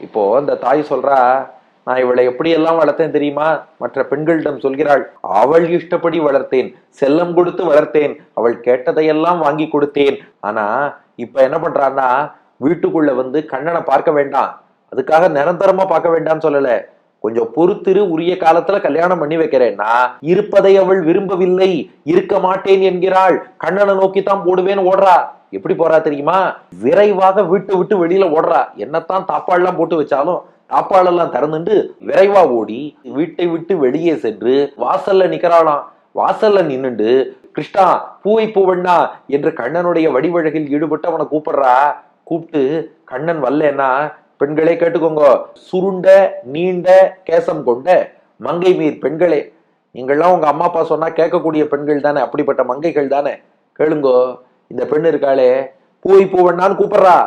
இப்போ இந்த தாய் சொல்றா, நான் இவளை எப்படியெல்லாம் வளர்த்தேன் தெரியுமா? மற்ற பெண்களிடம் சொல்கிறாள், அவள் இஷ்டப்படி வளர்த்தேன், செல்லம் கொடுத்து வளர்த்தேன், அவள் கேட்டதையெல்லாம் வாங்கி கொடுத்தேன். ஆனா இப்ப என்ன பண்றான்னா, வீட்டுக்குள்ள வந்து கண்ணனை பார்க்க வேண்டாம், அதுக்காக நிரந்தரமா பார்க்க வேண்டாம்னு சொல்லல, கொஞ்சம் பொறுத்திரு, உரிய காலத்துல கல்யாணம் பண்ணி வைக்கிறேன்னா இருப்பதை அவள் விரும்பவில்லை, இருக்க மாட்டேன் என்கிறாள், கண்ணனை நோக்கித்தான் போடுவேன் ஓடுறா. எப்படி போறா தெரியுமா? விரைவாக வீட்டை விட்டு வெளியில ஓடுறா. என்னத்தான் தாப்பாள்லாம் போட்டு வச்சாலும் தாப்பாளெல்லாம் திறந்துட்டு விரைவா ஓடி வீட்டை விட்டு வெளியே சென்று வாசல்ல நிக்கிறாளாம். வாசல்ல நின்னுண்டு கிருஷ்ணா பூவை பூவண்ணா என்று கண்ணனுடைய வடிவழகில் ஈடுபட்டு அவனை கூப்பிடுறா. கூப்பிட்டு கண்ணன் வரலன்னா, பெண்களே கேட்டுக்கோங்க, சுருண்ட நீண்ட கேசம் கொண்ட மங்கை மீர் பெண்களே, நீங்கள்லாம் உங்க அம்மா அப்பா சொன்னா கேட்கக்கூடிய பெண்கள் தானே, அப்படிப்பட்ட மங்கைகள் தானே, கேளுங்கோ. இந்த பெண் இருக்காளே, பூவை பூவண்ணான்னு கூப்பிடுறா.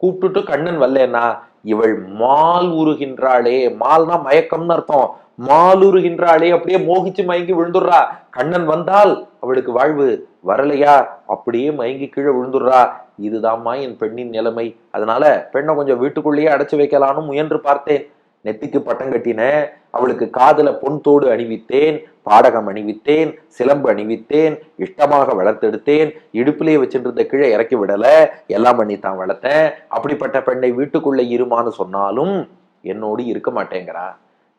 கூப்பிட்டுட்டு கண்ணன் வரலன்னா, இவள் மால் உருகின்றாளே, மால்னா மயக்கம்னு அர்த்தம், மால் உருகின்றாளே, அப்படியே மோகிச்சு மயங்கி விழுந்துடுறா. கண்ணன் வந்தால் அவளுக்கு வாழ்வு, வரலையா அப்படியே மயங்கி கீழே விழுந்துடுறா. இதுதாம்மா என் பெண்ணின் நிலைமை. அதனால பெண்ணை கொஞ்சம் வீட்டுக்குள்ளேயே அடைச்சு வைக்கலான்னு முயன்று பார்த்தேன். நெத்திக்கு பட்டம் கட்டினேன், அவளுக்கு காதுல பொன் தோடு அணிவித்தேன், பாடகம் அணிவித்தேன், சிலம்பு அணிவித்தேன், இஷ்டமாக வளர்த்தெடுத்தேன், இடுப்பிலே வச்சுட்டு கீழே இறக்கி விடல, எல்லாம் பண்ணித்தான் வளர்த்தேன். அப்படிப்பட்ட பெண்ணை வீட்டுக்குள்ள இருமான்னு சொன்னாலும் என்னோடு இருக்க மாட்டேங்கிறா.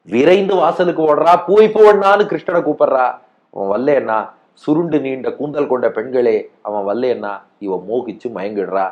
விரைந்து வாசலுக்கு ஓடுறா, பூவை பூவண்ணான்னு கிருஷ்ணனை கூப்பிடுறா. அவன் வல்லேன்னா, சுருண்டு நீண்ட கூந்தல் கொண்ட பெண்களே, அவன் வல்லேன்னா இவன் மோகிச்சு மயங்கிடுறா.